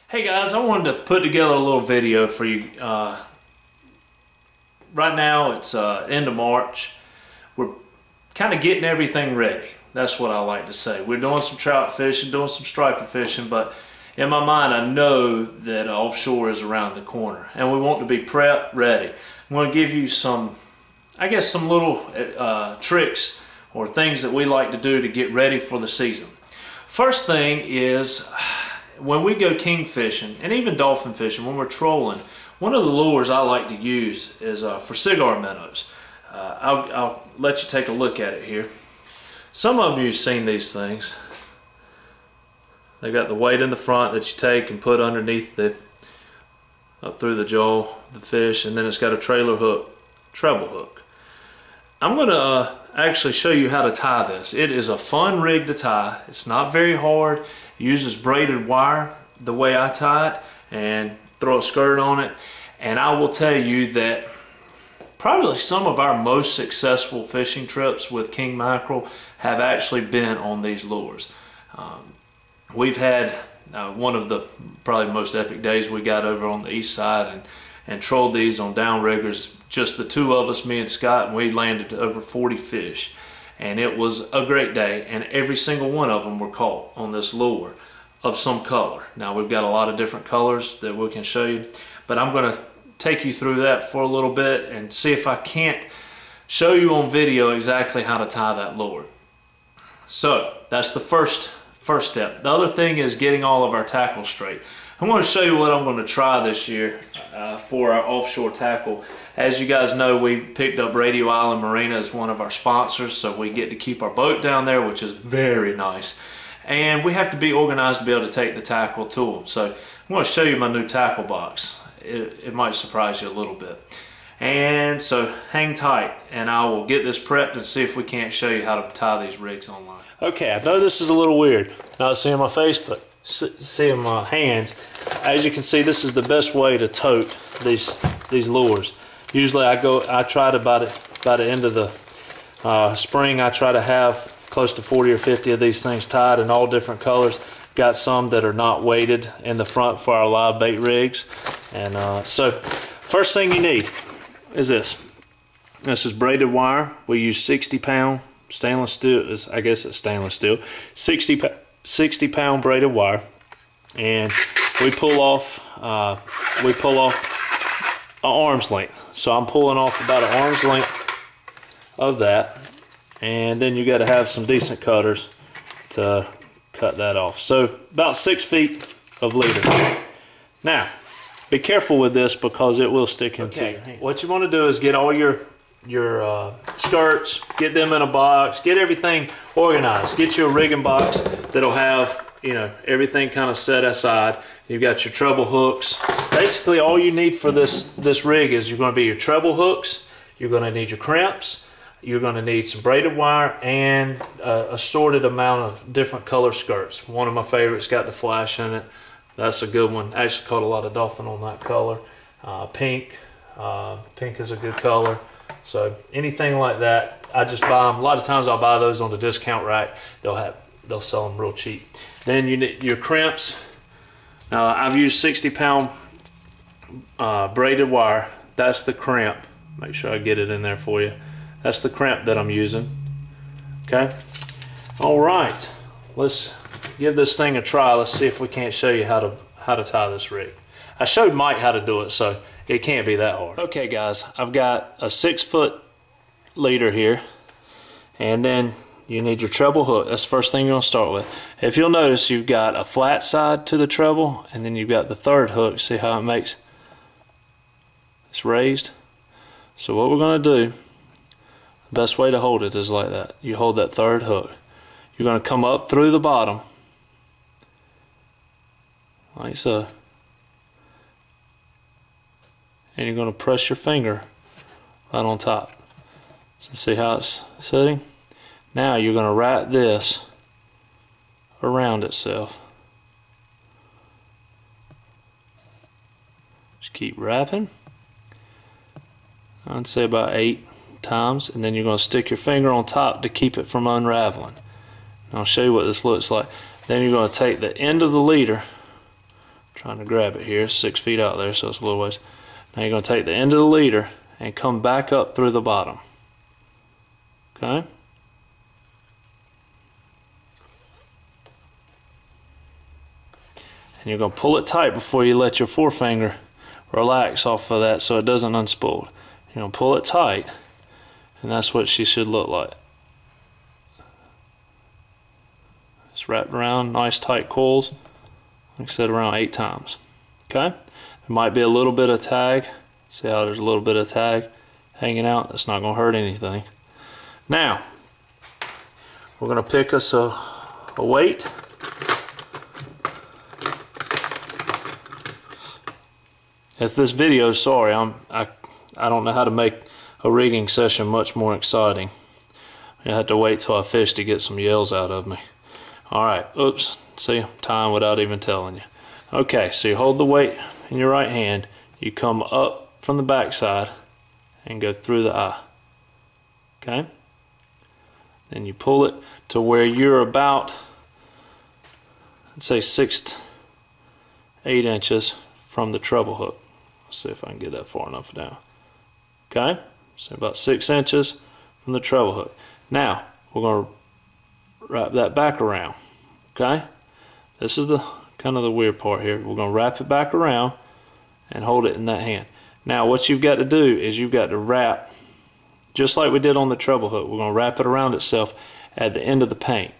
Hey guys, I wanted to put together a little video for you. Right now it's end of March. We're kind of getting everything ready. That's what I like to say. We're doing some trout fishing, doing some striper fishing, but in my mind I know that offshore is around the corner and we want to be prepped, ready. I'm going to give you some, I guess, some little tricks or things that we like to do to get ready for the season. First thing is, when we go king fishing and even dolphin fishing, when we're trolling, one of the lures I like to use is for cigar minnows. I'll let you take a look at it here. Some of you have seen these things. They've got the weight in the front that you take and put underneath up through the jaw of the fish, and then it's got a trailer hook, treble hook. I'm going to actually show you how to tie this. It is a fun rig to tie. It's not very hard. It uses braided wire the way I tie it and throw a skirt on it. And I will tell you that probably some of our most successful fishing trips with king mackerel have actually been on these lures. We've had one of the probably most epic days we got over on the east side and trolled these on downriggers, just the two of us, me and Scott, and we landed over 40 fish. And it was a great day, and every single one of them were caught on this lure of some color. Now we've got a lot of different colors that we can show you, but I'm going to take you through that for a little bit and see if I can't show you on video exactly how to tie that lure. So that's the first step. The other thing is getting all of our tackle straight. I'm going to show you what I'm going to try this year for our offshore tackle. As you guys know, we picked up Radio Island Marina as one of our sponsors, so we get to keep our boat down there, which is very nice. And we have to be organized to be able to take the tackle to them. So I'm going to show you my new tackle box. It might surprise you a little bit. And so hang tight and I will get this prepped and see if we can't show you how to tie these rigs online. Okay, I know this is a little weird, not seeing my face, but seeing my hands. As you can see, this is the best way to tote these lures. Usually I try to, by the end of the spring, I try to have close to 40 or 50 of these things tied in all different colors. Got some that are not weighted in the front for our live bait rigs. And so first thing you need is this. This is braided wire. We use 60-pound stainless steel. I guess it's stainless steel. 60-pound braided wire, and we pull off an arm's length. So I'm pulling off about an arm's length of that, and then you got to have some decent cutters to cut that off. So about 6 feet of leader. Now be careful with this because it will stick into your hand. What you want to do is get all your skirts, get them in a box, get everything organized. Get you a rigging box that'll have, you know, everything kind of set aside. You've got your treble hooks. Basically all you need for this rig is you're going to be your treble hooks, you're going to need your crimps, you're going to need some braided wire, and a assorted amount of different color skirts. One of my favorites got the flash in it. That's a good one. I actually caught a lot of dolphin on that color. Pink is a good color. So anything like that, I just buy them. A lot of times I'll buy those on the discount rack. They'll sell them real cheap. Then you need your crimps. Now I've used 60-pound braided wire. That's the crimp. Make sure I get it in there for you. That's the crimp that I'm using. Okay. All right. Let's give this thing a try. Let's see if we can't show you how to tie this rig. I showed Mike how to do it, so it can't be that hard. Okay guys, I've got a 6-foot leader here, and then you need your treble hook. That's the first thing you're going to start with. If you'll notice, you've got a flat side to the treble, and then you've got the third hook. See how it's raised? So what we're going to do, the best way to hold it is like that. You hold that third hook. You're going to come up through the bottom like so, and you're going to press your finger right on top. So see how it's sitting? Now you're going to wrap this around itself. Just keep wrapping. I'd say about 8 times, and then you're going to stick your finger on top to keep it from unraveling. And I'll show you what this looks like. Then you're going to take the end of the leader, trying to grab it here. It's 6 feet out there, so it's a little ways. Now you're going to take the end of the leader and come back up through the bottom. Okay? And you're going to pull it tight before you let your forefinger relax off of that so it doesn't unspool. You're going to pull it tight, and that's what she should look like. It's wrapped around, nice tight coils, like I said, around 8 times. Okay? There might be a little bit of tag. See how there's a little bit of tag hanging out? That's not going to hurt anything. Now, we're going to pick us a weight. If this video, sorry, I don't know how to make a rigging session much more exciting. I had to wait till I fish to get some yells out of me. Alright, oops, see, time without even telling you. Okay, so you hold the weight in your right hand, you come up from the back side and go through the eye. Okay? Then you pull it to where you're about, let's say 6 to 8 inches from the treble hook. Let's see if I can get that far enough down. Okay? So about 6 inches from the treble hook. Now, we're going to wrap that back around. Okay? This is the kind of the weird part here. We're going to wrap it back around and hold it in that hand. Now, what you've got to do is you've got to wrap, just like we did on the treble hook, we're going to wrap it around itself at the end of the paint.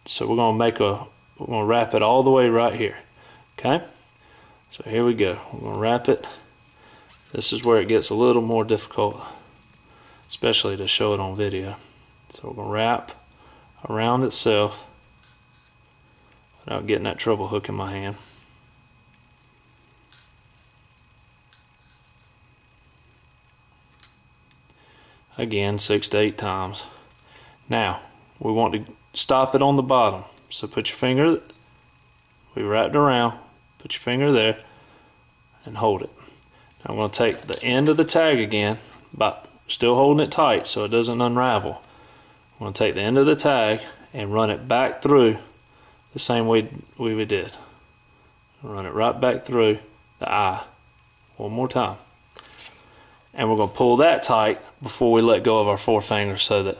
So we're going to wrap it all the way right here. Okay? So here we go. We're going to wrap it. This is where it gets a little more difficult, especially to show it on video. So we're going to wrap around itself without getting that treble hook in my hand. Again, 6 to 8 times. Now, we want to stop it on the bottom. So put your finger, we wrapped around, put your finger there, and hold it. Now I'm going to take the end of the tag again, but still holding it tight so it doesn't unravel. I'm going to take the end of the tag and run it back through the same way we did. Run it right back through the eye one more time. And we're going to pull that tight before we let go of our forefinger so that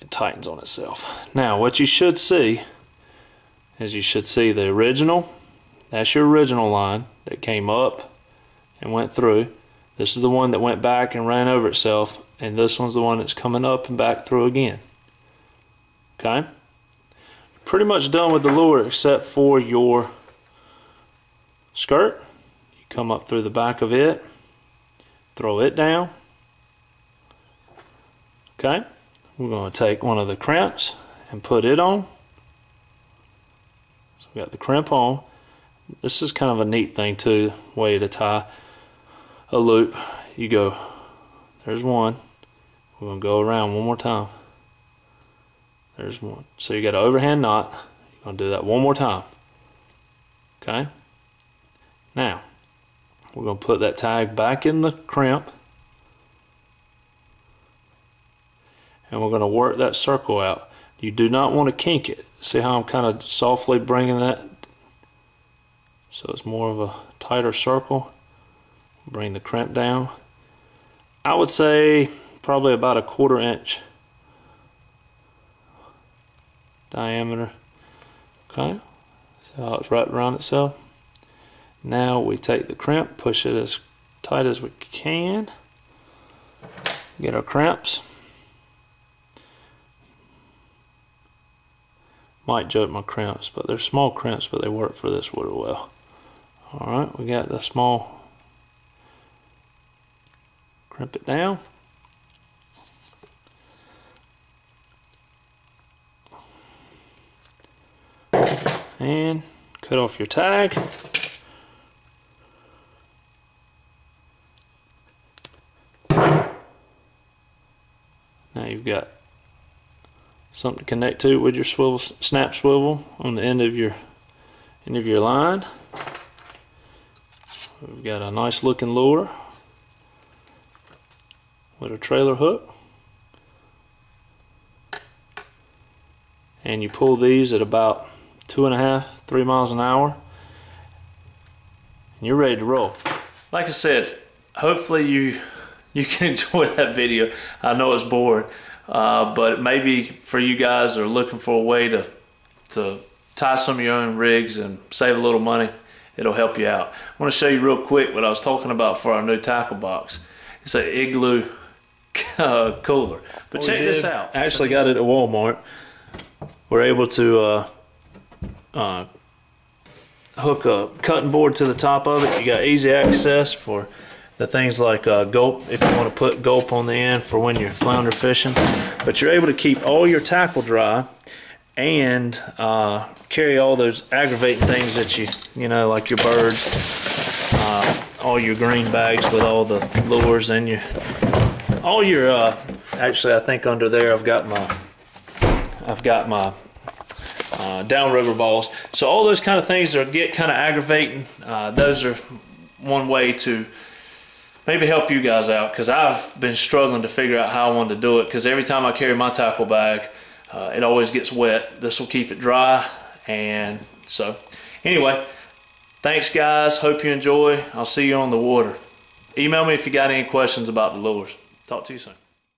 it tightens on itself. Now what you should see is you should see the original. That's your original line that came up and went through. This is the one that went back and ran over itself, and this one's the one that's coming up and back through again. Okay? Pretty much done with the lure except for your skirt. You come up through the back of it, throw it down. Okay? We're going to take one of the crimps and put it on. So we got the crimp on. This is kind of a neat thing too, way to tie a loop. You go, there's one. We're going to go around one more time. There's one. So you got an overhand knot. You're going to do that one more time. Okay? Now, we're going to put that tag back in the crimp. And we're going to work that circle out. You do not want to kink it. See how I'm kind of softly bringing that so it's more of a tighter circle. Bring the crimp down. I would say probably about a 1/4 inch diameter. Okay, so how it's wrapped around itself. Now we take the crimp, push it as tight as we can. Get our crimps. Might joke my crimps, but they're small crimps, but they work for this really well. Alright, we got the small, crimp it down. And cut off your tag. Now you've got something to connect to with your swivel, snap swivel on the end of your line. We've got a nice looking lure with a trailer hook, and you pull these at about 2.5 3 miles an hour, and you're ready to roll. Like I said, hopefully you can enjoy that video. I know it's boring, but maybe for you guys that are looking for a way to tie some of your own rigs and save a little money, it'll help you out. I want to show you real quick what I was talking about for our new tackle box. It's an Igloo cooler. But check this out. I actually got it at Walmart. We're able to hook a cutting board to the top of it. You got easy access for the things like gulp, if you want to put gulp on the end for when you're flounder fishing. But you're able to keep all your tackle dry and carry all those aggravating things that you know, like your birds, all your green bags with all the lures, and all your actually I think under there I've got my downrigger balls. So all those kind of things that get kind of aggravating, those are one way to maybe help you guys out, because I've been struggling to figure out how I wanted to do it, because every time I carry my tackle bag it always gets wet. This will keep it dry. And so anyway, thanks guys, hope you enjoy. I'll see you on the water. Email me if you got any questions about the lures. Talk to you soon.